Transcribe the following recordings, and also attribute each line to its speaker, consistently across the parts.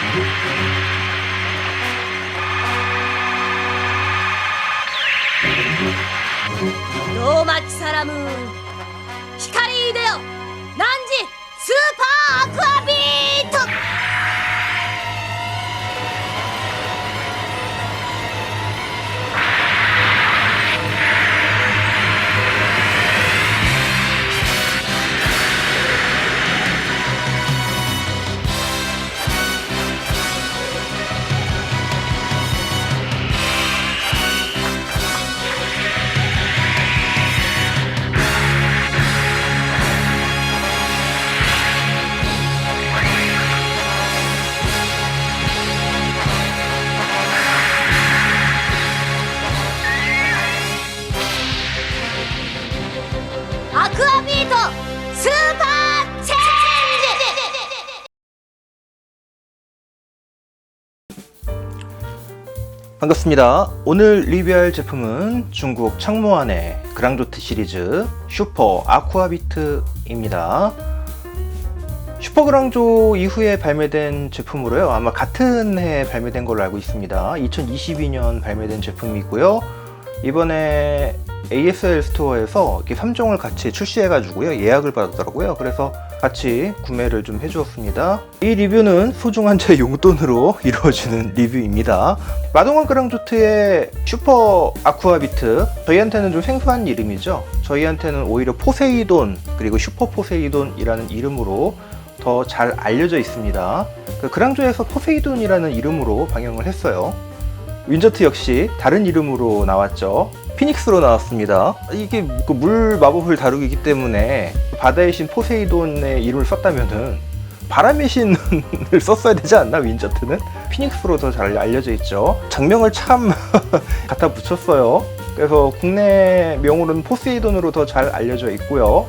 Speaker 1: ローマチサラムーン光イデオナンジスーパーアクアビート。アクアビートスーパーチェンジ。
Speaker 2: 반갑습니다. 오늘 리뷰할 제품은 중국 창모안의 그랑조트 시리즈 슈퍼 아쿠아비트입니다. 슈퍼 그랑조 이후에 발매된 제품으로요. 아마 같은 해에 발매된 걸로 알고 있습니다. 2022년 발매된 제품이고요. 이번에 ASL 스토어에서 이렇게 3종을 같이 출시해가지고요. 예약을 받았더라고요. 그래서 같이 구매를 좀 해주었습니다. 이 리뷰는 소중한 제 용돈으로 이루어지는 리뷰입니다. 마동원 그랑조트의 슈퍼 아쿠아비트, 저희한테는 좀 생소한 이름이죠. 저희한테는 오히려 포세이돈 그리고 슈퍼 포세이돈이라는 이름으로 더 잘 알려져 있습니다. 그랑조에서 포세이돈이라는 이름으로 방영을 했어요. 윈저트 역시 다른 이름으로 나왔죠. 피닉스로 나왔습니다. 이게 물 마법을 다루기 때문에 바다의 신 포세이돈의 이름을 썼다면은 바람의 신을 썼어야 되지 않나, 윈저트는? 피닉스로 더 잘 알려져 있죠. 장명을 참 갖다 붙였어요. 그래서 국내 명으로는 포세이돈으로 더 잘 알려져 있고요.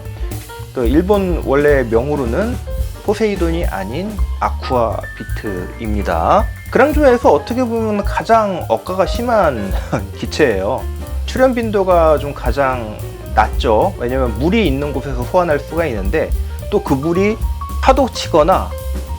Speaker 2: 또 일본 원래 명으로는 포세이돈이 아닌 아쿠아비트입니다. 그랑조에서 어떻게 보면 가장 억가가 심한 기체예요. 출현 빈도가 좀 가장 낮죠. 왜냐면 물이 있는 곳에서 소환할 수가 있는데 또 그 물이 파도 치거나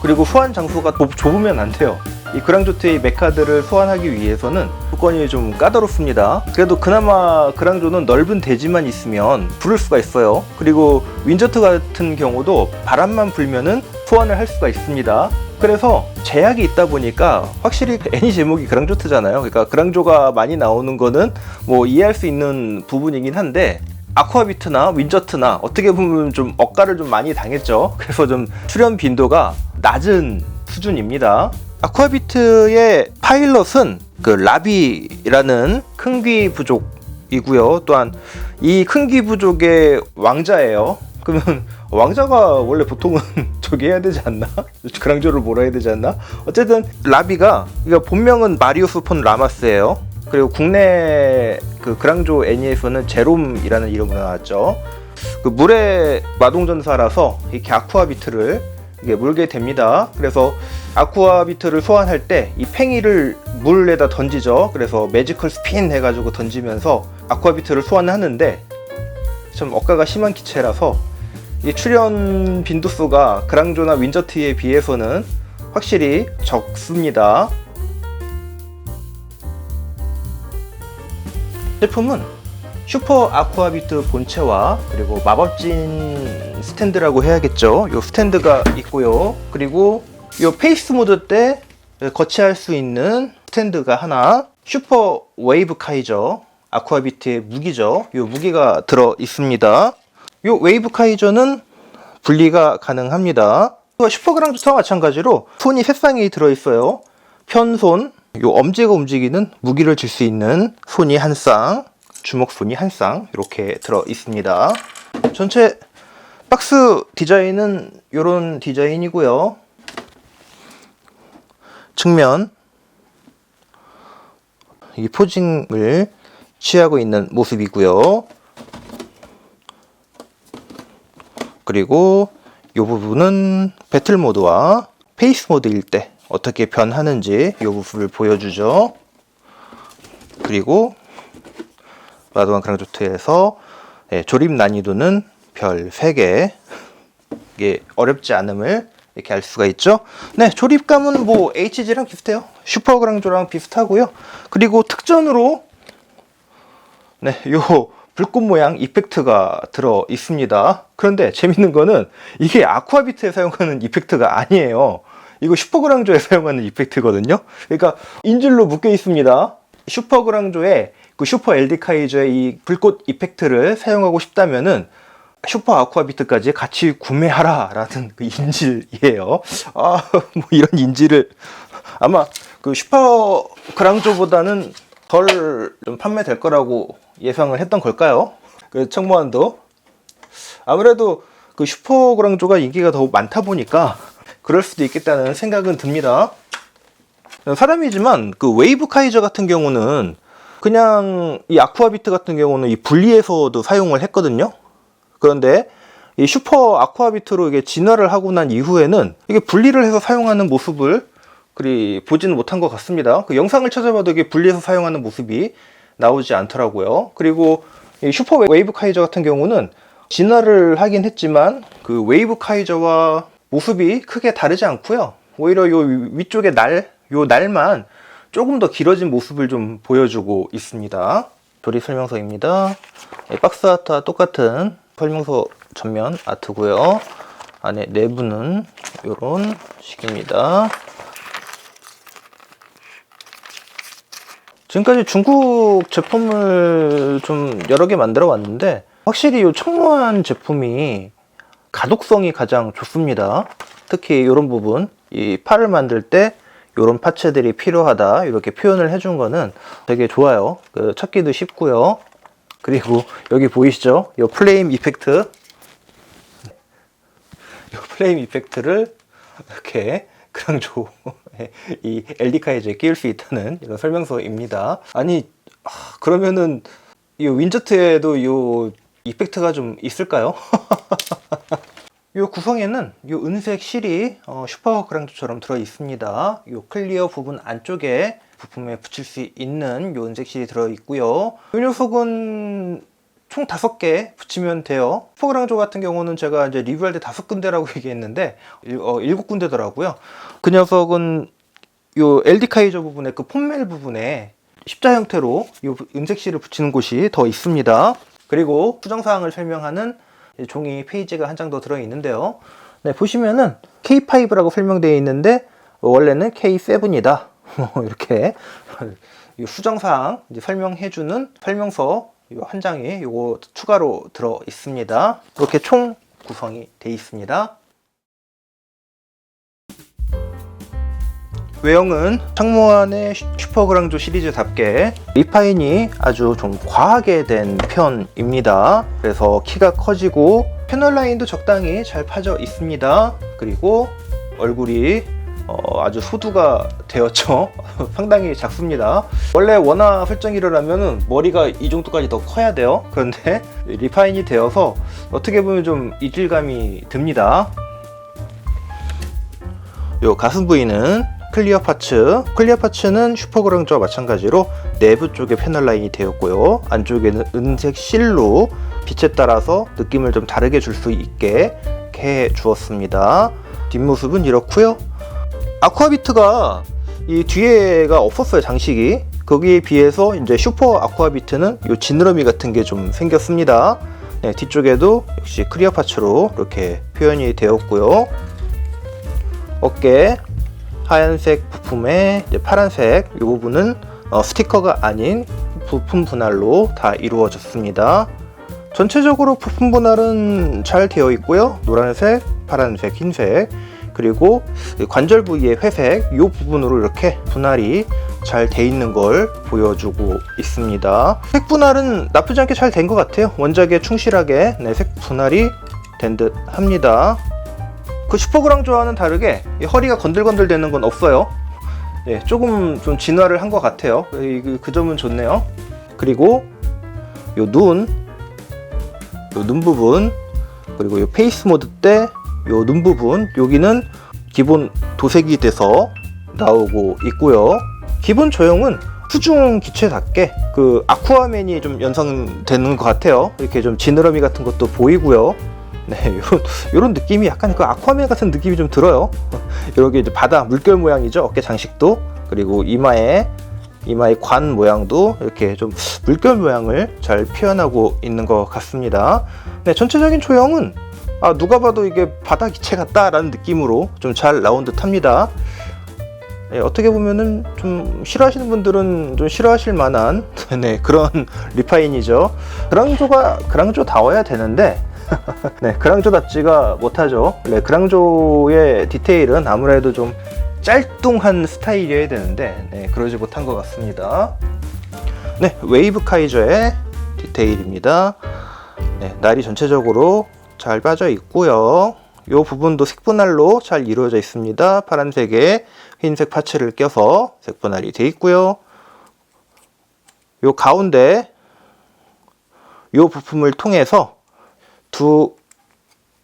Speaker 2: 그리고 소환 장소가 좁으면 안 돼요. 이 그랑조트의 메카들을 소환하기 위해서는 조건이 좀 까다롭습니다. 그래도 그나마 그랑조는 넓은 대지만 있으면 부를 수가 있어요. 그리고 윈저트 같은 경우도 바람만 불면은 소환을 할 수가 있습니다. 그래서 제약이 있다 보니까 확실히 애니 제목이 그랑조트잖아요. 그러니까 그랑조가 많이 나오는 거는 뭐 이해할 수 있는 부분이긴 한데 아쿠아비트나 윈저트나 어떻게 보면 좀 억가를 좀 많이 당했죠. 그래서 좀 출연 빈도가 낮은 수준입니다. 아쿠아비트의 파일럿은 그 라비라는 큰귀 부족이고요. 또한 이 큰귀 부족의 왕자예요. 그러면 왕자가 원래 보통은 저기 해야 되지 않나? 그랑조를 몰아야 되지 않나? 어쨌든 라비가, 그러니까 본명은 마리오스 폰 라마스예요. 그리고 국내 그 그랑조 애니에서는 제롬이라는 이름으로 나왔죠. 그 물의 마동전사라서 이렇게 아쿠아비트를 이게 물게 됩니다. 그래서 아쿠아비트를 소환할 때 이 팽이를 물에다 던지죠. 그래서 매지컬 스핀 해가지고 던지면서 아쿠아비트를 소환하는데 좀 억가가 심한 기체라서 이 출연 빈도수가 그랑조나 윈저트에 비해서는 확실히 적습니다. 제품은 슈퍼 아쿠아비트 본체와 그리고 마법진 스탠드라고 해야겠죠. 요 스탠드가 있고요. 그리고 요 페이스 모드 때 거치할 수 있는 스탠드가 하나, 슈퍼 웨이브 카이저 아쿠아비트의 무기죠. 요 무기가 들어 있습니다. 요 웨이브 카이저는 분리가 가능합니다. 슈퍼 그랑조트와 마찬가지로 손이 세 쌍이 들어 있어요. 편손, 요 엄지가 움직이는 무기를 줄 수 있는 손이 한 쌍, 주먹손이 한 쌍 이렇게 들어 있습니다. 전체 박스 디자인은 이런 디자인이고요. 측면 이 포징을 취하고 있는 모습이고요. 그리고 이 부분은 배틀 모드와 페이스 모드일 때 어떻게 변하는지 이 부분을 보여주죠. 그리고 마동원 그랑조트에서 조립 난이도는 별 3개, 이게 어렵지 않음을 이렇게 알 수가 있죠. 네, 조립감은 뭐 HG랑 비슷해요. 슈퍼그랑조랑 비슷하고요. 그리고 특전으로 네, 요 불꽃 모양 이펙트가 들어 있습니다. 그런데 재밌는 거는 이게 아쿠아비트에 사용하는 이펙트가 아니에요. 이거 슈퍼그랑조에 사용하는 이펙트거든요. 그러니까 인질로 묶여 있습니다. 슈퍼그랑조에 그 슈퍼 LD 카이저의 이 불꽃 이펙트를 사용하고 싶다면은 슈퍼 아쿠아비트까지 같이 구매하라 라는 그 인질이에요. 뭐 이런 인질을 아마 그 슈퍼 그랑조보다는 덜 좀 판매될 거라고 예상을 했던 걸까요? 그 청모환도 아무래도 그 슈퍼 그랑조가 인기가 더 많다 보니까 그럴 수도 있겠다는 생각은 듭니다. 사람이지만 그 웨이브 카이저 같은 경우는 그냥 이 아쿠아비트 같은 경우는 이 분리해서도 사용을 했거든요. 그런데 이 슈퍼 아쿠아비트로 이게 진화를 하고 난 이후에는 이게 분리를 해서 사용하는 모습을 그리 보지는 못한 것 같습니다. 그 영상을 찾아봐도 이게 분리해서 사용하는 모습이 나오지 않더라고요. 그리고 이 슈퍼 웨이브 카이저 같은 경우는 진화를 하긴 했지만 그 웨이브 카이저와 모습이 크게 다르지 않고요. 오히려 요 위쪽에 요 날만 조금 더 길어진 모습을 좀 보여주고 있습니다. 조립 설명서입니다. 박스 아트와 똑같은 설명서 전면 아트고요. 안에 내부는 이런 식입니다. 지금까지 중국 제품을 좀 여러 개 만들어 왔는데 확실히 이 청모환 제품이 가독성이 가장 좋습니다. 특히 이런 부분, 이 팔을 만들 때 이런 파츠들이 필요하다 이렇게 표현을 해준 거는 되게 좋아요. 그 찾기도 쉽고요. 그리고 여기 보이시죠? 이 플레임 이펙트, 이 플레임 이펙트를 이렇게 그랑조 이 LD 카이저에 끼울 수 있다는 이런 설명서입니다. 아니 그러면은 이 윈저트에도 이 이펙트가 좀 있을까요? 이 구성에는 이 은색 실이 슈퍼 그랑조처럼 들어 있습니다. 이 클리어 부분 안쪽에 부품에 붙일 수 있는 이 은색 실이 들어 있고요. 이 녀석은 총 5개 붙이면 돼요. 슈퍼 그랑조 같은 경우는 제가 이제 리뷰할 때 5군데라고 얘기했는데 7군데더라고요. 그 녀석은 이 LD 카이저 부분에 그 폼멜 부분에 십자 형태로 이 은색 실을 붙이는 곳이 더 있습니다. 그리고 수정사항을 설명하는 종이 페이지가 한 장 더 들어 있는데요. 네, 보시면은 K5라고 설명되어 있는데 원래는 K7이다. 이렇게 수정사항 이제 설명해주는 설명서 한 장이 요거 추가로 들어 있습니다. 이렇게 총 구성이 되어 있습니다. 외형은 청모환의 슈퍼그랑조 시리즈답게 리파인이 아주 좀 과하게 된 편입니다. 그래서 키가 커지고 패널 라인도 적당히 잘 파져 있습니다. 그리고 얼굴이 아주 소두가 되었죠. 상당히 작습니다. 원래 원화 설정이라면 머리가 이 정도까지 더 커야 돼요. 그런데 리파인이 되어서 어떻게 보면 좀 이질감이 듭니다. 요 가슴 부위는 클리어 파츠는 슈퍼그랑조와 마찬가지로 내부 쪽에 패널 라인이 되었고요. 안쪽에는 은색 실로 빛에 따라서 느낌을 좀 다르게 줄 수 있게 해 주었습니다. 뒷모습은 이렇고요. 아쿠아비트가 이 뒤에가 없었어요, 장식이. 거기에 비해서 이제 슈퍼 아쿠아비트는 이 지느러미 같은 게 좀 생겼습니다. 네, 뒤쪽에도 역시 클리어 파츠로 이렇게 표현이 되었고요. 어깨 하얀색 부품에 이제 파란색 이 부분은 스티커가 아닌 부품 분할로 다 이루어졌습니다. 전체적으로 부품 분할은 잘 되어 있고요. 노란색, 파란색, 흰색, 그리고 관절 부위의 회색 이 부분으로 이렇게 분할이 잘 돼 있는 걸 보여주고 있습니다. 색 분할은 나쁘지 않게 잘 된 것 같아요. 원작에 충실하게 색 분할이 된 듯 합니다. 그 슈퍼그랑조와는 다르게 허리가 건들건들 되는 건 없어요. 예, 조금 좀 진화를 한 것 같아요. 그 점은 좋네요. 그리고 요 눈 부분, 그리고 요 페이스 모드 때 요 눈 부분, 여기는 기본 도색이 돼서 나오고 있고요. 기본 조형은 수중 기체답게 그 아쿠아맨이 좀 연상되는 것 같아요. 이렇게 좀 지느러미 같은 것도 보이고요. 네, 요런 느낌이 약간 그 아쿠아맨 같은 느낌이 좀 들어요. 이렇게 이제 바다 물결 모양이죠. 어깨 장식도. 그리고 이마의 관 모양도 이렇게 좀 물결 모양을 잘 표현하고 있는 것 같습니다. 네, 전체적인 조형은 누가 봐도 이게 바다 기체 같다라는 느낌으로 좀 잘 나온 듯 합니다. 네, 어떻게 보면은 좀 싫어하시는 분들은 좀 싫어하실 만한 네, 그런 리파인이죠. 그랑조다워야 되는데 네, 그랑조답지가 못하죠. 네, 그랑조의 디테일은 아무래도 좀 짤뚱한 스타일이어야 되는데 네, 그러지 못한 것 같습니다. 네, 웨이브 카이저의 디테일입니다. 네, 날이 전체적으로 잘 빠져 있고요. 이 부분도 색분할로 잘 이루어져 있습니다. 파란색에 흰색 파츠를 껴서 색분할이 되어 있고요. 이 가운데 이 부품을 통해서 두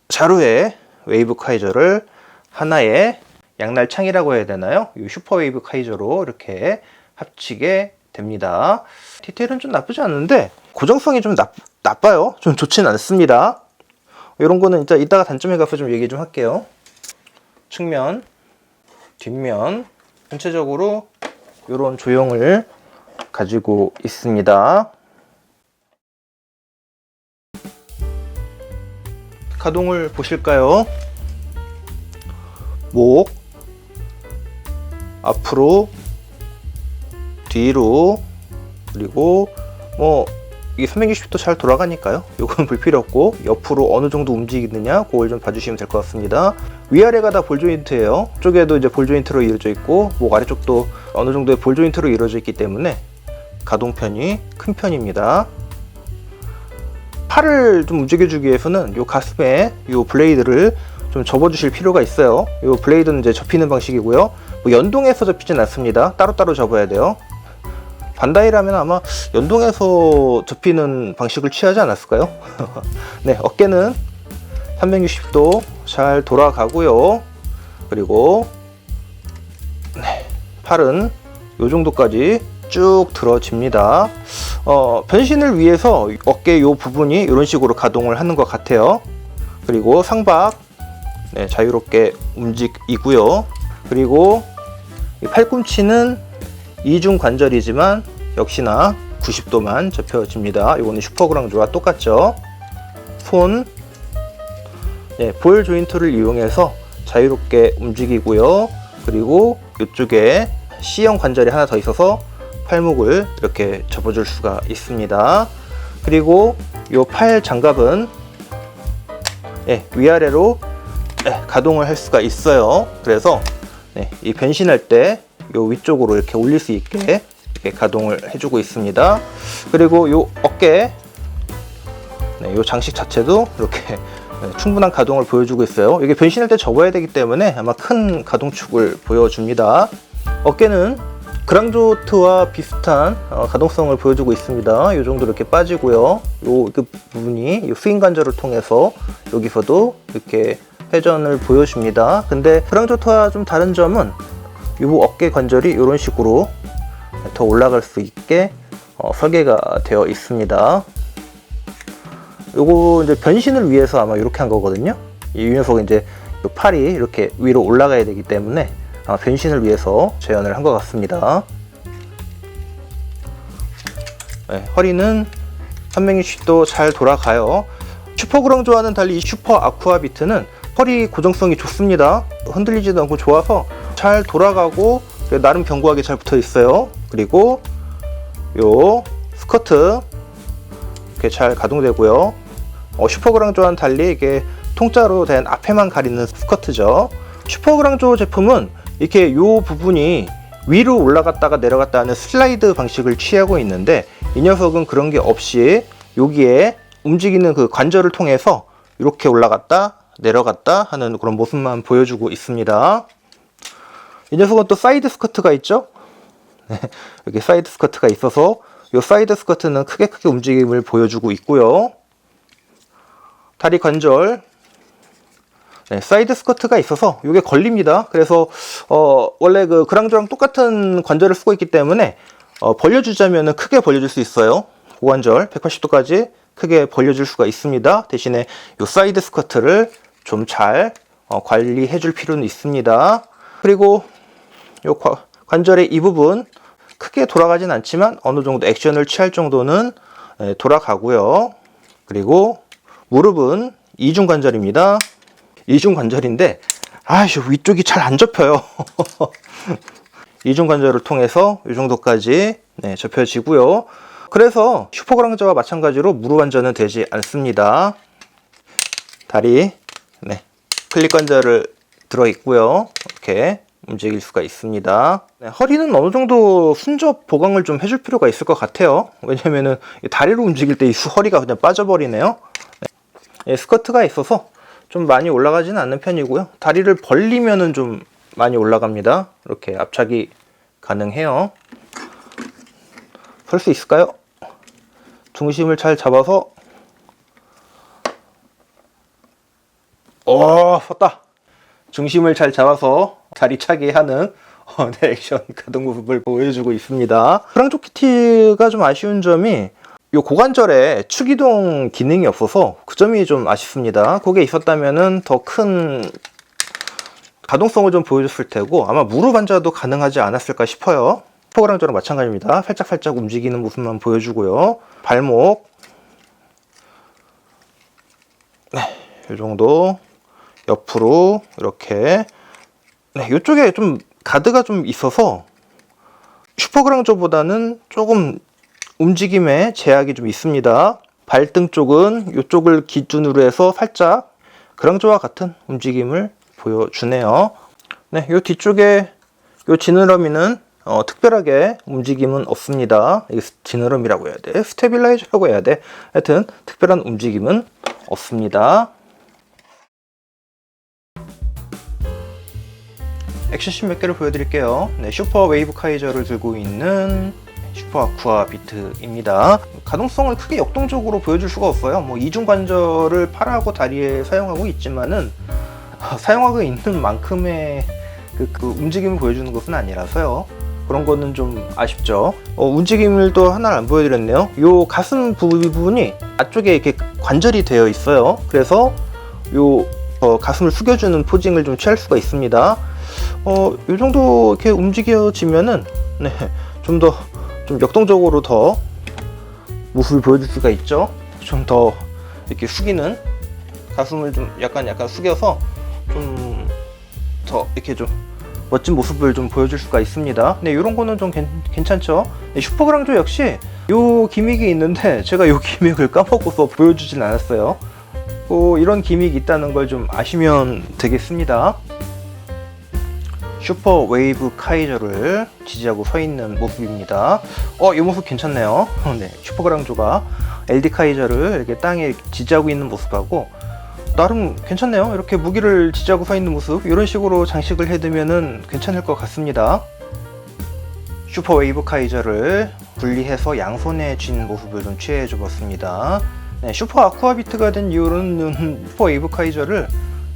Speaker 2: 자루의 웨이브 카이저를 하나의 양날창이라고 해야 되나요? 이 슈퍼 웨이브 카이저로 이렇게 합치게 됩니다. 디테일은 좀 나쁘지 않은데 고정성이 좀 나빠요. 좀 좋진 않습니다. 이런 거는 이따가 단점에 가서 좀 얘기 좀 할게요. 측면, 뒷면 전체적으로 이런 조형을 가지고 있습니다. 가동을 보실까요? 목, 앞으로, 뒤로, 그리고 이 360도 잘 돌아가니까요. 요건 불필요 없고 옆으로 어느 정도 움직이느냐 그걸 좀 봐주시면 될 것 같습니다. 위아래가 다 볼 조인트예요. 쪽에도 이제 볼 조인트로 이루어져 있고 목 아래쪽도 어느 정도의 볼 조인트로 이루어져 있기 때문에 가동편이 큰 편입니다. 팔을 좀 움직여주기 위해서는 요 가슴에 요 블레이드를 좀 접어주실 필요가 있어요. 요 블레이드는 이제 접히는 방식이고요. 연동해서 접히진 않습니다. 따로따로 접어야 돼요. 반다이라면 아마 연동해서 접히는 방식을 취하지 않았을까요? 네, 어깨는 360도 잘 돌아가고요. 그리고 네, 팔은 요 정도까지 쭉 들어집니다. 변신을 위해서 어깨 요 부분이 이런 식으로 가동을 하는 것 같아요. 그리고 상박 네, 자유롭게 움직이고요. 그리고 이 팔꿈치는 이중 관절이지만 역시나 90도만 접혀집니다. 이거는 슈퍼그랑조와 똑같죠. 손, 네, 볼 조인트를 이용해서 자유롭게 움직이고요. 그리고 이쪽에 C형 관절이 하나 더 있어서 팔목을 이렇게 접어줄 수가 있습니다. 그리고 이 팔 장갑은 네, 위아래로 네, 가동을 할 수가 있어요. 그래서 네, 이 변신할 때 요 위쪽으로 이렇게 올릴 수 있게 이렇게 가동을 해주고 있습니다. 그리고 요 어깨, 네, 요 장식 자체도 이렇게 충분한 가동을 보여주고 있어요. 이게 변신할 때 접어야 되기 때문에 아마 큰 가동축을 보여줍니다. 어깨는 그랑조트와 비슷한 가동성을 보여주고 있습니다. 이 정도 이렇게 빠지고요. 그 부분이 요 스윙 관절을 통해서 여기서도 이렇게 회전을 보여줍니다. 근데 그랑조트와 좀 다른 점은 이 어깨 관절이 이런 식으로 더 올라갈 수 있게 설계가 되어 있습니다. 요거 이제 변신을 위해서 아마 이렇게 한 거거든요. 이 녀석은 이제 팔이 이렇게 위로 올라가야 되기 때문에 변신을 위해서 재현을 한 것 같습니다. 네, 허리는 360도 잘 돌아가요. 슈퍼그랑조와는 달리 이 슈퍼 아쿠아비트는 허리 고정성이 좋습니다. 흔들리지도 않고 좋아서 잘 돌아가고 나름 견고하게 잘 붙어 있어요. 그리고 요 스커트 이렇게 잘 가동되고요. 슈퍼그랑조와는 달리 이게 통짜로 된 앞에만 가리는 스커트죠. 슈퍼그랑조 제품은 이렇게 요 부분이 위로 올라갔다가 내려갔다 하는 슬라이드 방식을 취하고 있는데 이 녀석은 그런 게 없이 여기에 움직이는 그 관절을 통해서 이렇게 올라갔다 내려갔다 하는 그런 모습만 보여주고 있습니다. 이 녀석은 또 사이드 스커트가 있죠. 네, 여기 사이드 스커트가 있어서 이 사이드 스커트는 크게 움직임을 보여주고 있고요. 다리 관절, 네, 사이드 스커트가 있어서 이게 걸립니다. 그래서 원래 그 그랑조랑 똑같은 관절을 쓰고 있기 때문에 벌려주자면 크게 벌려줄 수 있어요. 고관절 180도까지 크게 벌려줄 수가 있습니다. 대신에 이 사이드 스커트를 좀 잘 관리해 줄 필요는 있습니다. 그리고 이 관절의 이 부분 크게 돌아가진 않지만 어느 정도 액션을 취할 정도는 돌아가고요. 그리고 무릎은 이중관절입니다. 이중관절인데 위쪽이 잘 안 접혀요. 이중관절을 통해서 이 정도까지 접혀지고요. 그래서 슈퍼그랑저와 마찬가지로 무릎 안전은 되지 않습니다. 다리 클립 관절을 들어있고요. 이렇게 움직일 수가 있습니다. 허리는 어느 정도 순접 보강을 좀 해줄 필요가 있을 것 같아요. 왜냐면은 다리로 움직일 때 이 허리가 그냥 빠져버리네요. 스커트가 있어서 좀 많이 올라가지는 않는 편이고요. 다리를 벌리면은 좀 많이 올라갑니다. 이렇게 압착이 가능해요. 설 수 있을까요? 중심을 잘 잡아서 섰다. 중심을 잘 잡아서 다리 차게 하는 액션 가동 모습을 보여주고 있습니다. 프랑조키티가 좀 아쉬운 점이 이 고관절에 축이동 기능이 없어서 그 점이 좀 아쉽습니다. 그게 있었다면은 더 큰 가동성을 좀 보여줬을 테고 아마 무릎 안자도 가능하지 않았을까 싶어요. 슈퍼그랑저랑 마찬가지입니다. 살짝살짝 움직이는 모습만 보여주고요. 발목 이 정도 옆으로 이렇게 이쪽에 좀 가드가 좀 있어서 슈퍼그랑저보다는 조금 움직임에 제약이 좀 있습니다. 발등 쪽은 이쪽을 기준으로 해서 살짝 그랑저와 같은 움직임을 보여주네요. 이 뒤쪽에 이 지느러미는 특별하게 움직임은 없습니다. 이게 지느러미라고 해야 돼? 스테빌라이저라고 해야 돼? 하여튼 특별한 움직임은 없습니다. 액션씬 몇 개를 보여드릴게요. 슈퍼 웨이브 카이저를 들고 있는 슈퍼 아쿠아 비트입니다. 가동성을 크게 역동적으로 보여줄 수가 없어요. 이중 관절을 팔하고 다리에 사용하고 있지만은 사용하고 있는 만큼의 그 움직임을 보여주는 것은 아니라서요. 그런 거는 좀 아쉽죠. 움직임을 또 하나 안 보여드렸네요. 요 가슴 부분이 앞쪽에 이렇게 관절이 되어 있어요. 그래서 요 가슴을 숙여주는 포징을 좀 취할 수가 있습니다. 요 정도 이렇게 움직여지면은 좀 더 역동적으로 더 모습을 보여줄 수가 있죠. 좀 더 이렇게 숙이는 가슴을 좀 약간 숙여서 좀 더 이렇게 좀 멋진 모습을 좀 보여줄 수가 있습니다. 이런 거는 좀 괜찮죠. 슈퍼그랑저 역시 요 기믹이 있는데 제가 요 기믹을 까먹어서 보여주진 않았어요. 이런 기믹이 있다는 걸 좀 아시면 되겠습니다. 슈퍼 웨이브 카이저를 지지하고 서 있는 모습입니다. 이 모습 괜찮네요. 슈퍼그랑저가 LD 카이저를 이렇게 땅에 지지하고 있는 모습하고 나름 괜찮네요. 이렇게 무기를 지지하고 서 있는 모습, 이런 식으로 장식을 해두면은 괜찮을 것 같습니다. 슈퍼 웨이브 카이저를 분리해서 양손에 쥔 모습을 좀 취해줘 봤습니다. 슈퍼 아쿠아 비트가 된 이유는 슈퍼 웨이브 카이저를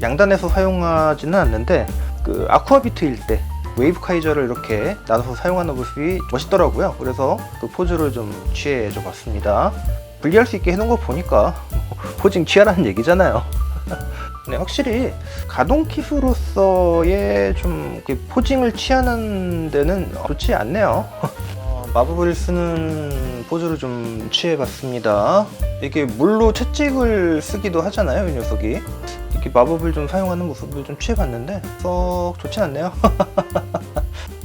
Speaker 2: 양단에서 사용하지는 않는데 그 아쿠아 비트일 때 웨이브 카이저를 이렇게 나눠서 사용하는 모습이 멋있더라고요. 그래서 그 포즈를 좀 취해줘 봤습니다. 분리할 수 있게 해놓은 거 보니까 포징 취하라는 얘기잖아요. 확실히 가동 킷으로서의 좀 포징을 취하는 데는 좋지 않네요. 마법을 쓰는 포즈를 좀 취해봤습니다. 이게 물로 채찍을 쓰기도 하잖아요, 이 녀석이. 이렇게 마법을 좀 사용하는 모습을 좀 취해봤는데 썩 좋진 않네요.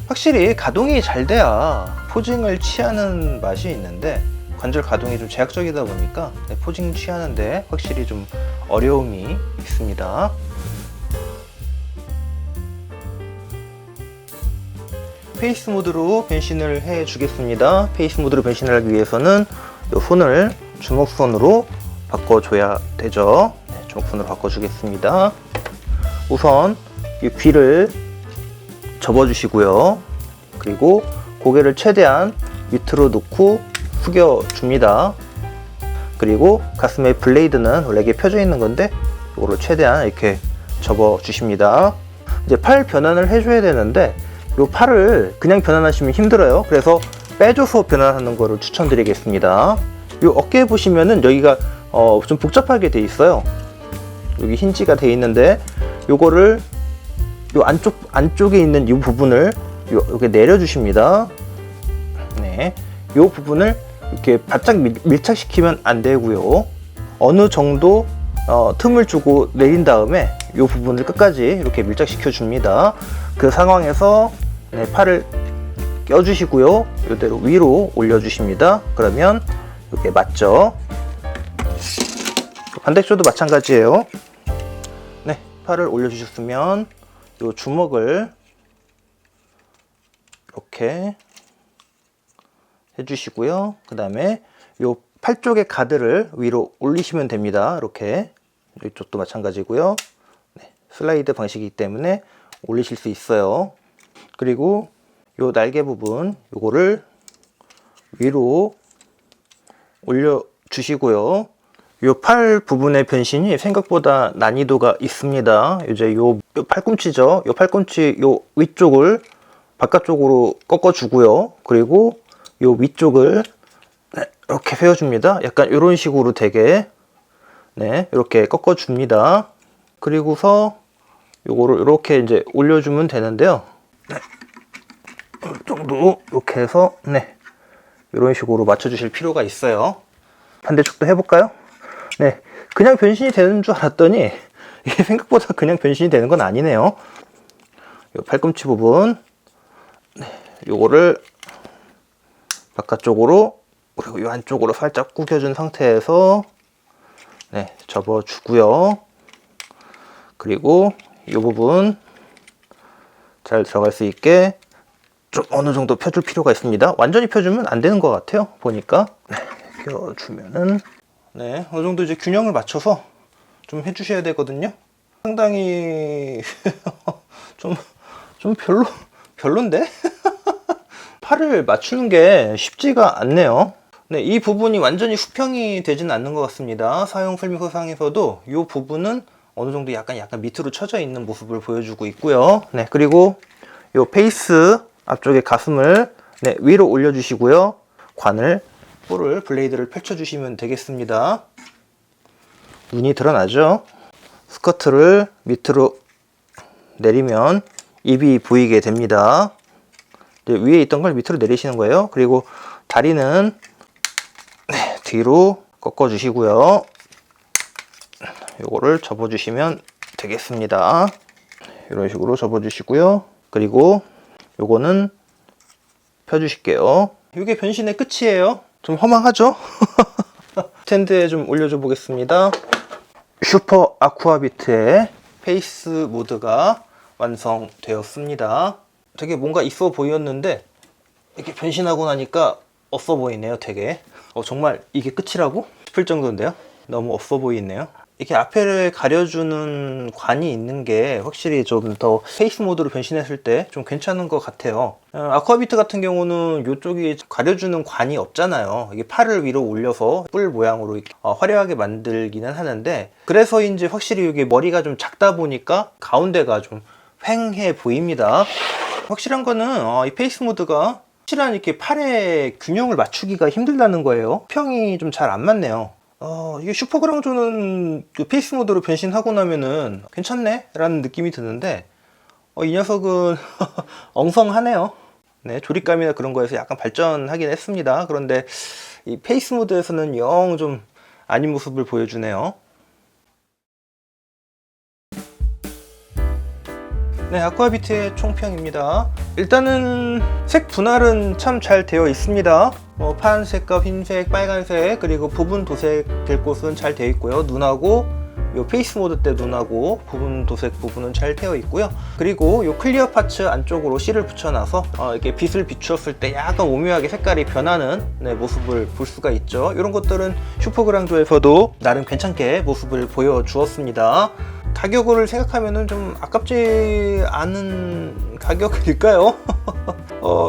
Speaker 2: 확실히 가동이 잘 돼야 포징을 취하는 맛이 있는데 관절 가동이 좀 제약적이다 보니까 포징 취하는데 확실히 좀 어려움이 있습니다. 페이스 모드로 변신을 해 주겠습니다. 페이스 모드로 변신을 하기 위해서는 이 손을 주먹손으로 바꿔줘야 되죠. 주먹손으로 바꿔주겠습니다. 우선 이 귀를 접어주시고요. 그리고 고개를 최대한 밑으로 놓고 숙여줍니다. 그리고 가슴의 블레이드는 원래 이게 펴져 있는 건데 이거를 최대한 이렇게 접어주십니다. 이제 팔 변환을 해줘야 되는데 이 팔을 그냥 변환하시면 힘들어요. 그래서 빼줘서 변환하는 거를 추천드리겠습니다. 이 어깨에 보시면은 여기가 좀 복잡하게 돼 있어요. 여기 힌지가 돼 있는데 요거를 요 안쪽에 있는 이 부분을 이렇게 내려주십니다. 네, 요 부분을 이렇게 바짝 밀착시키면 안 되고요. 어느 정도 틈을 주고 내린 다음에 이 부분을 끝까지 이렇게 밀착시켜 줍니다. 그 상황에서 네, 팔을 껴주시고요. 이대로 위로 올려주십니다. 그러면 이렇게 맞죠? 반대쪽도 마찬가지예요. 네, 팔을 올려주셨으면 이 주먹을 이렇게 해주시고요. 그 다음에 이 팔 쪽의 가드를 위로 올리시면 됩니다. 이렇게 이쪽도 마찬가지고요. 네, 슬라이드 방식이기 때문에 올리실 수 있어요. 그리고 요 날개 부분 요거를 위로 올려 주시고요. 요 팔 부분의 변신이 생각보다 난이도가 있습니다. 이제 요 팔꿈치죠. 요 팔꿈치 요 위쪽을 바깥쪽으로 꺾어 주고요. 그리고 요 위쪽을 네, 이렇게 세워줍니다. 약간 이런 식으로 되게 네, 이렇게 꺾어 줍니다. 그리고서 요거를 이렇게 이제 올려주면 되는데요. 네, 이 정도 이렇게 해서 네, 이런 식으로 맞춰주실 필요가 있어요. 반대쪽도 해볼까요? 네, 그냥 변신이 되는 줄 알았더니 이게 생각보다 그냥 변신이 되는 건 아니네요. 요 팔꿈치 부분 네, 요거를 바깥쪽으로 그리고 이 안쪽으로 살짝 구겨준 상태에서 네, 접어주고요. 그리고 이 부분 잘 들어갈 수 있게 좀 어느 정도 펴줄 필요가 있습니다. 완전히 펴주면 안 되는 것 같아요. 보니까 네, 펴주면은 네, 어느 정도 이제 균형을 맞춰서 좀 해주셔야 되거든요. 상당히 좀 별론데? 팔을 맞추는 게 쉽지가 않네요. 네, 이 부분이 완전히 수평이 되진 않는 것 같습니다. 사용 설명서상에서도 이 부분은 어느 정도 약간 밑으로 쳐져 있는 모습을 보여주고 있고요. 네, 그리고 이 페이스 앞쪽에 가슴을 네, 위로 올려주시고요. 관을 볼을 블레이드를 펼쳐주시면 되겠습니다. 눈이 드러나죠? 스커트를 밑으로 내리면 입이 보이게 됩니다. 위에 있던 걸 밑으로 내리시는 거예요. 그리고 다리는 네, 뒤로 꺾어 주시고요. 요거를 접어 주시면 되겠습니다. 이런 식으로 접어 주시고요. 그리고 요거는 펴 주실게요. 이게 변신의 끝이에요. 좀 허망하죠? 스탠드에 좀 올려줘 보겠습니다. 슈퍼 아쿠아비트의 페이스 모드가 완성되었습니다. 되게 뭔가 있어 보였는데 이렇게 변신하고 나니까 없어 보이네요. 되게 정말 이게 끝이라고 싶을 정도인데요. 너무 없어 보이네요. 이렇게 앞에를 가려주는 관이 있는 게 확실히 좀 더 페이스 모드로 변신했을 때 좀 괜찮은 것 같아요. 아쿠아비트 같은 경우는 이쪽이 가려주는 관이 없잖아요. 이게 팔을 위로 올려서 뿔 모양으로 화려하게 만들기는 하는데 그래서인지 확실히 이게 머리가 좀 작다 보니까 가운데가 좀 휑해 보입니다. 확실한 거는 이 페이스 모드가 확실한 이렇게 팔의 균형을 맞추기가 힘들다는 거예요. 평이 좀 잘 안 맞네요. 이게 슈퍼그랑조는 그 페이스 모드로 변신하고 나면은 괜찮네 라는 느낌이 드는데 이 녀석은 엉성하네요. 네, 조립감이나 그런 거에서 약간 발전하긴 했습니다. 그런데 이 페이스 모드에서는 영 좀 아닌 모습을 보여주네요. 네, 아쿠아비트의 총평입니다. 일단은 색 분할은 참 잘 되어 있습니다. 파란색과 흰색, 빨간색, 그리고 부분 도색 될 곳은 잘 되어 있고요. 눈하고 요 페이스 모드 때 눈하고 부분 도색 부분은 잘 되어 있고요. 그리고 요 클리어 파츠 안쪽으로 실을 붙여놔서 이렇게 빛을 비추었을 때 약간 오묘하게 색깔이 변하는 네, 모습을 볼 수가 있죠. 이런 것들은 슈퍼그랑조에서도 나름 괜찮게 모습을 보여주었습니다. 가격을 생각하면은 좀 아깝지 않은 가격일까요?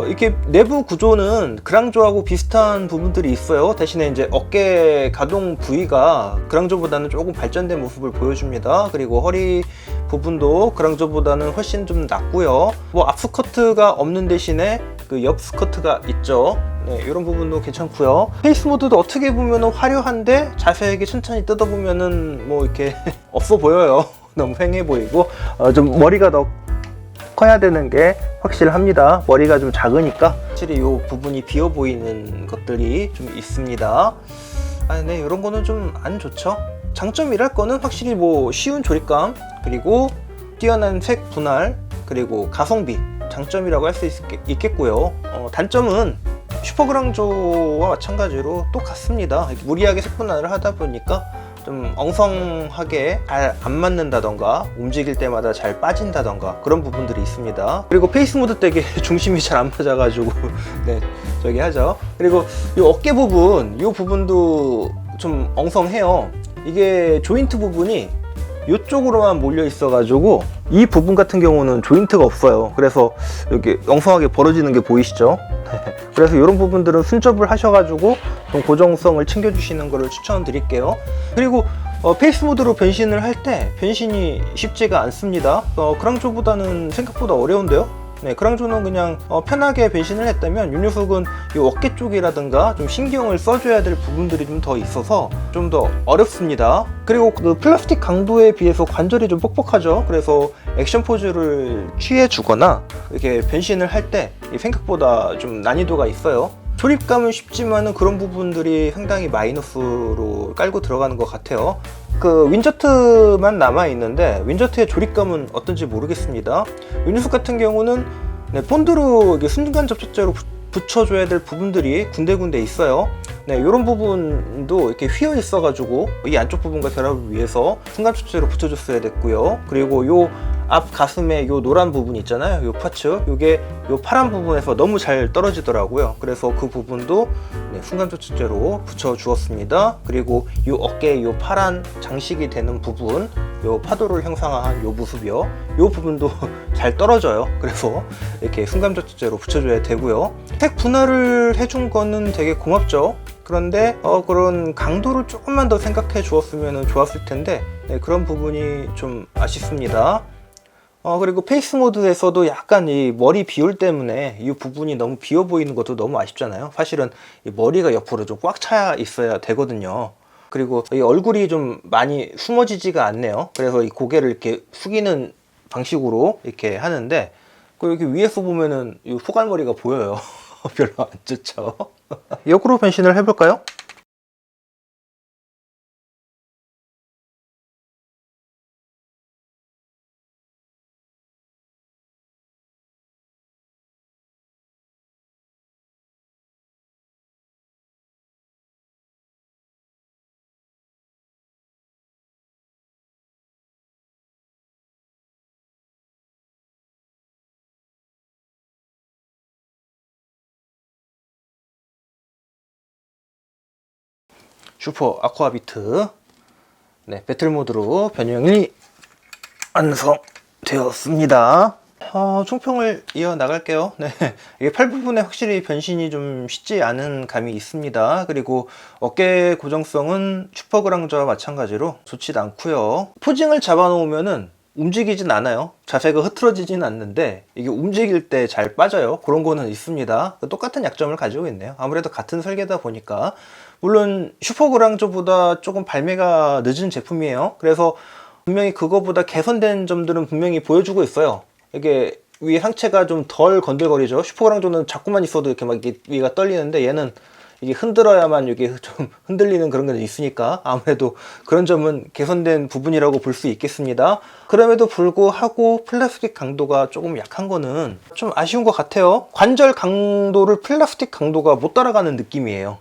Speaker 2: 이렇게 내부 구조는 그랑조하고 비슷한 부분들이 있어요. 대신에 이제 어깨 가동 부위가 그랑조보다는 조금 발전된 모습을 보여줍니다. 그리고 허리 부분도 그랑조보다는 훨씬 좀 낮고요. 뭐 앞 스커트가 없는 대신에 그 옆 스커트가 있죠. 네, 이런 부분도 괜찮고요. 페이스 모드도 어떻게 보면 화려한데 자세하게 천천히 뜯어보면은 뭐 이렇게 없어 보여요. 너무 휑해 보이고 좀 머리가 더 커야 되는 게 확실합니다. 머리가 좀 작으니까 확실히 이 부분이 비어 보이는 것들이 좀 있습니다. 네, 이런 거는 좀 안 좋죠. 장점이랄 거는 확실히 뭐 쉬운 조립감, 그리고 뛰어난 색 분할, 그리고 가성비, 장점이라고 할 수 있겠고요. 단점은 슈퍼그랑조와 마찬가지로 똑같습니다. 무리하게 색 분할을 하다 보니까 좀 엉성하게 잘 안 맞는다던가 움직일 때마다 잘 빠진다던가 그런 부분들이 있습니다. 그리고 페이스 모드 때게 중심이 잘 안 맞아가지고 네, 저기 하죠. 그리고 이 어깨 부분, 이 부분도 좀 엉성해요. 이게 조인트 부분이 이쪽으로만 몰려 있어가지고 이 부분 같은 경우는 조인트가 없어요. 그래서 이렇게 엉성하게 벌어지는 게 보이시죠? 그래서 이런 부분들은 순접을 하셔가지고 좀 고정성을 챙겨주시는 것을 추천드릴게요. 그리고 페이스 모드로 변신을 할 때 변신이 쉽지가 않습니다. 그랑조보다는 생각보다 어려운데요. 네, 그랑조는 그냥 편하게 변신을 했다면 윤유숙은 이 어깨 쪽이라든가 좀 신경을 써줘야 될 부분들이 좀 더 있어서 좀 더 어렵습니다. 그리고 그 플라스틱 강도에 비해서 관절이 좀 뻑뻑하죠. 그래서 액션 포즈를 취해 주거나 이렇게 변신을 할 때 생각보다 좀 난이도가 있어요. 조립감은 쉽지만은 그런 부분들이 상당히 마이너스로 깔고 들어가는 것 같아요. 그 윈저트만 남아 있는데 윈저트의 조립감은 어떤지 모르겠습니다. 윤유숙 같은 경우는 네, 본드로 순간 접착제로 붙여줘야 될 부분들이 군데군데 있어요. 네, 이런 부분도 이렇게 휘어 있어가지고 이 안쪽 부분과 결합을 위해서 순간 접착제로 붙여줬어야 됐고요. 그리고 요 앞 가슴에 요 노란 부분 있잖아요. 요 파츠, 요게 요 파란 부분에서 너무 잘 떨어지더라고요. 그래서 그 부분도 네, 순간 접착제로 붙여 주었습니다. 그리고 요 어깨에 요 파란 장식이 되는 부분, 요 파도를 형상화한 요 모습이요. 요 부분도 잘 떨어져요. 그래서 이렇게 순간 접착제로 붙여줘야 되고요. 색 분할을 해준 거는 되게 고맙죠. 그런데 그런 강도를 조금만 더 생각해 주었으면 좋았을 텐데 네, 그런 부분이 좀 아쉽습니다. 그리고 페이스 모드에서도 약간 이 머리 비율 때문에 이 부분이 너무 비어 보이는 것도 너무 아쉽잖아요. 사실은 이 머리가 옆으로 좀 꽉 차 있어야 되거든요. 그리고 이 얼굴이 좀 많이 숨어지지가 않네요. 그래서 이 고개를 이렇게 숙이는 방식으로 이렇게 하는데 여기 위에서 보면은 이 소갈머리가 보여요. 별로 안 좋죠. 역으로 변신을 해볼까요? 슈퍼 아쿠아비트 네, 배틀 모드로 변형이 완성되었습니다. 총평을 이어 나갈게요. 네, 이게 팔 부분에 확실히 변신이 좀 쉽지 않은 감이 있습니다. 그리고 어깨 고정성은 슈퍼그랑저와 마찬가지로 좋지 않고요. 포징을 잡아 놓으면은 움직이진 않아요. 자세가 흐트러지진 않는데 이게 움직일 때 잘 빠져요. 그런 거는 있습니다. 똑같은 약점을 가지고 있네요. 아무래도 같은 설계다 보니까. 물론 슈퍼그랑저보다 조금 발매가 늦은 제품이에요. 그래서 분명히 그거보다 개선된 점들은 분명히 보여주고 있어요. 이게 위에 상체가 좀 덜 건들거리죠. 슈퍼그랑저는 자꾸만 있어도 이렇게 막 위가 떨리는데 얘는 이게 흔들어야만 이게 좀 흔들리는 그런 게 있으니까 아무래도 그런 점은 개선된 부분이라고 볼 수 있겠습니다. 그럼에도 불구하고 플라스틱 강도가 조금 약한 거는 좀 아쉬운 것 같아요. 관절 강도를 플라스틱 강도가 못 따라가는 느낌이에요.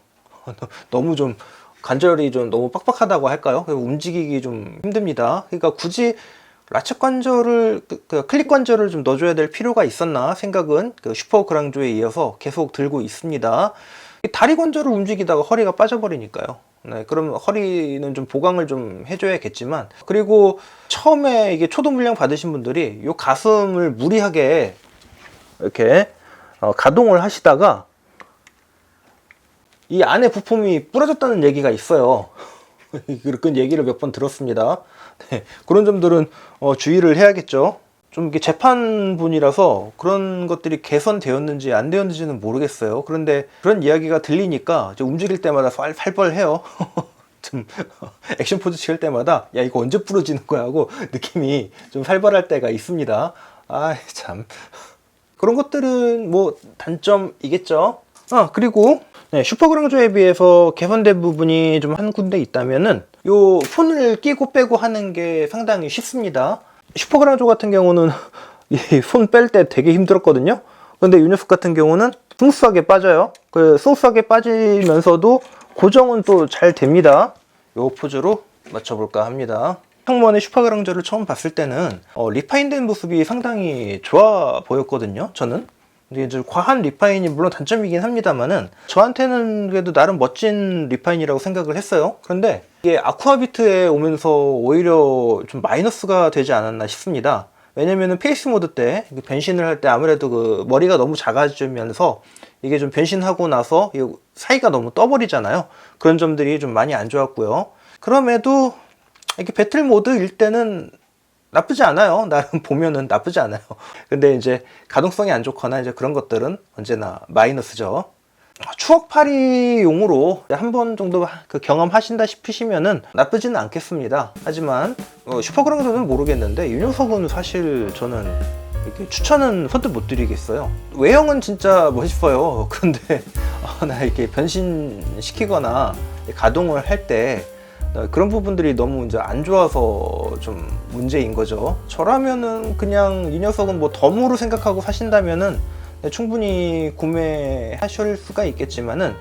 Speaker 2: 너무 좀 관절이 좀 너무 빡빡하다고 할까요? 움직이기 좀 힘듭니다. 그러니까 굳이 라쳇 관절을 클릭 관절을 좀 넣어줘야 될 필요가 있었나 생각은 슈퍼그랑조에 이어서 계속 들고 있습니다. 다리 관절을 움직이다가 허리가 빠져버리니까요. 네, 그럼 허리는 좀 보강을 좀 해줘야겠지만, 그리고 처음에 이게 초도 물량 받으신 분들이 이 가슴을 무리하게 이렇게 가동을 하시다가 이 안에 부품이 부러졌다는 얘기가 있어요. 그런 얘기를 몇 번 들었습니다. 네, 그런 점들은 주의를 해야겠죠. 좀 이게 재판분이라서 그런 것들이 개선되었는지 안 되었는지는 모르겠어요. 그런데 그런 이야기가 들리니까 이제 움직일 때마다 팔벌해요. 좀 액션 포즈 취할 때마다 야 이거 언제 부러지는 거야 하고 느낌이 좀 살벌할 때가 있습니다. 아 참 그런 것들은 뭐 단점이겠죠. 그리고 네, 슈퍼그랑조에 비해서 개선된 부분이 좀 한 군데 있다면은 요 폰을 끼고 빼고 하는 게 상당히 쉽습니다. 슈퍼그랑조 같은 경우는 손 뺄 때 되게 힘들었거든요. 근데 이 녀석 같은 경우는 스무스하게 빠져요. 스무스하게 빠지면서도 고정은 또 잘 됩니다. 요 포즈로 맞춰볼까 합니다. 평번의 슈퍼그랑조를 처음 봤을 때는 리파인된 모습이 상당히 좋아 보였거든요. 저는. 근데 이제 과한 리파인이 물론 단점이긴 합니다만은 저한테는 그래도 나름 멋진 리파인이라고 생각을 했어요. 그런데 이게 아쿠아비트에 오면서 오히려 좀 마이너스가 되지 않았나 싶습니다. 왜냐면은 페이스 모드 때 변신을 할 때 아무래도 그 머리가 너무 작아지면서 이게 좀 변신하고 나서 사이가 너무 떠버리잖아요. 그런 점들이 좀 많이 안 좋았고요. 그럼에도 이렇게 배틀 모드일 때는 나쁘지 않아요. 나름 보면은 나쁘지 않아요. 근데 이제 가동성이 안 좋거나 이제 그런 것들은 언제나 마이너스죠. 추억팔이용으로 한 번 정도 그 경험하신다 싶으시면은 나쁘지는 않겠습니다. 하지만 슈퍼그랑조는 모르겠는데 이 녀석은 사실 저는 이렇게 추천은 선뜻 못 드리겠어요. 외형은 진짜 멋있어요. 그런데 나 이렇게 변신시키거나 가동을 할 때 그런 부분들이 너무 이제 안 좋아서 좀 문제인 거죠. 저라면은 그냥 이 녀석은 뭐 덤으로 생각하고 사신다면은 충분히 구매하실 수가 있겠지만은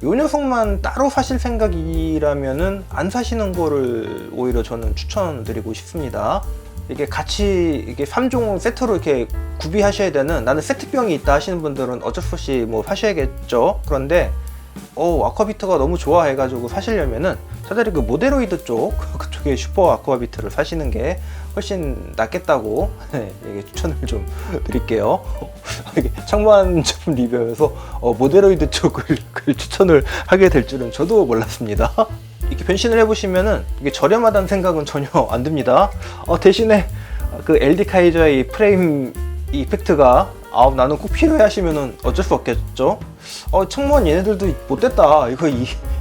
Speaker 2: 이 녀석만 따로 사실 생각이라면은 안 사시는 거를 오히려 저는 추천드리고 싶습니다. 이게 같이 이게 3종 세트로 이렇게 구비하셔야 되는 나는 세트병이 있다 하시는 분들은 어쩔 수 없이 뭐 사셔야겠죠. 그런데 아쿠아비트가 너무 좋아해가지고 사시려면은 차라리 그 모데로이드 그쪽에 슈퍼 아쿠아비트를 사시는 게 훨씬 낫겠다고 이게 추천을 좀 드릴게요. 창무한 제품 리뷰에서 모데로이드 쪽을 추천을 하게 될 줄은 저도 몰랐습니다. 이렇게 변신을 해보시면은 이게 저렴하다는 생각은 전혀 안 듭니다. 대신에 그 LD 카이저의 이 프레임 이펙트가 나는 꼭 필요해 하시면은 어쩔 수 없겠죠. 청무원 얘네들도 못됐다. 이거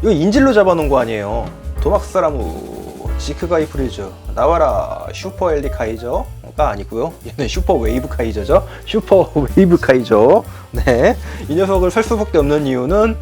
Speaker 2: 인질로 잡아놓은 거 아니에요. 도막스라무 지크가이 프리즈 나와라 슈퍼 LD 카이저가 아니고요. 얘는 슈퍼 웨이브 카이저죠. 슈퍼 웨이브 카이저. 네, 이 녀석을 살 수밖에 없는 이유는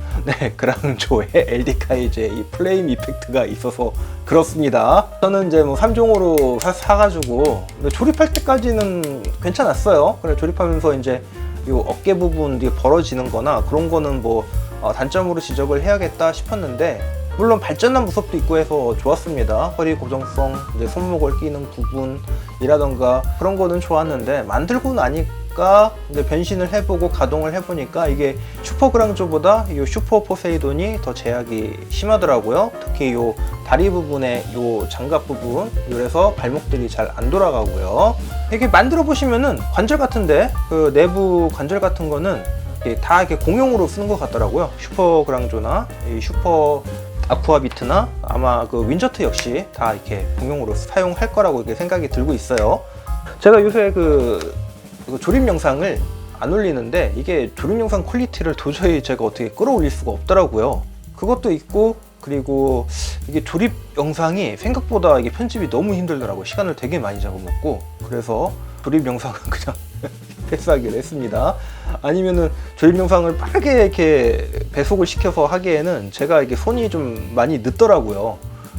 Speaker 2: 그랑조의 LD 카이저의 이 플레임 이펙트가 있어서 그렇습니다. 저는 이제 뭐 3종으로 사가지고 조립할 때까지는 괜찮았어요. 그래 조립하면서 이제 이 어깨 부분 벌어지는 거나 그런 거는 뭐 단점으로 지적을 해야겠다 싶었는데 물론 발전한 모습도 있고 해서 좋았습니다. 허리 고정성, 이제 손목을 끼는 부분이라던가 그런 거는 좋았는데 만들고 나니까 이제 변신을 해보고 가동을 해보니까 이게 슈퍼그랑조보다 이 슈퍼 포세이돈이 더 제약이 심하더라고요. 특히 이 다리 부분에 이 장갑 부분, 이래서 발목들이 잘 안 돌아가고요. 이게 만들어 보시면은 관절 같은데 그 내부 관절 같은 거는 다 이렇게 공용으로 쓰는 것 같더라고요. 슈퍼그랑조나 이 슈퍼 아쿠아비트나 아마 그 윈저트 역시 다 이렇게 공용으로 사용할 거라고 이렇게 생각이 들고 있어요. 제가 요새 그 조립 영상을 안 올리는데 이게 조립 영상 퀄리티를 도저히 제가 어떻게 끌어올릴 수가 없더라고요. 그것도 있고 그리고 이게 조립 영상이 생각보다 이게 편집이 너무 힘들더라고요. 시간을 되게 많이 잡아먹고 그래서 조립 영상은 그냥 패스하기로 했습니다. 아니면은 조립 영상을 빠르게 이렇게 배속을 시켜서 하기에는 제가 이게 손이 좀 많이 늦더라고요.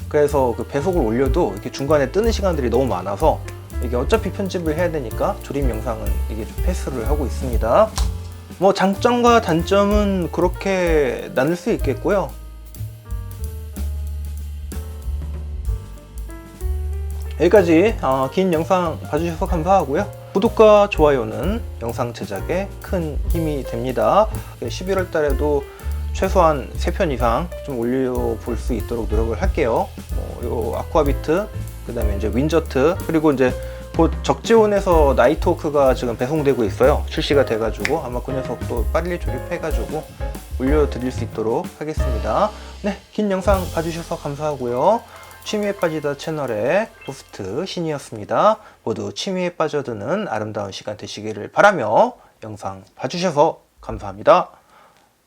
Speaker 2: 그래서 그 배속을 올려도 이렇게 중간에 뜨는 시간들이 너무 많아서 이게 어차피 편집을 해야 되니까 조립 영상은 이게 좀 패스를 하고 있습니다. 뭐 장점과 단점은 그렇게 나눌 수 있겠고요. 여기까지 긴 영상 봐주셔서 감사하고요. 구독과 좋아요는 영상 제작에 큰 힘이 됩니다. 11월 달에도 최소한 3편 이상 좀 올려볼 수 있도록 노력을 할게요. 요 아쿠아비트, 그 다음에 이제 윈저트, 그리고 이제 곧 적재온에서 나이트호크가 지금 배송되고 있어요. 출시가 돼가지고 아마 그 녀석도 빨리 조립해가지고 올려드릴 수 있도록 하겠습니다. 네, 긴 영상 봐주셔서 감사하고요. 취미에 빠지다 채널의 호스트 신이었습니다. 모두 취미에 빠져드는 아름다운 시간 되시기를 바라며 영상 봐주셔서 감사합니다.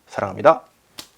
Speaker 2: 사랑합니다.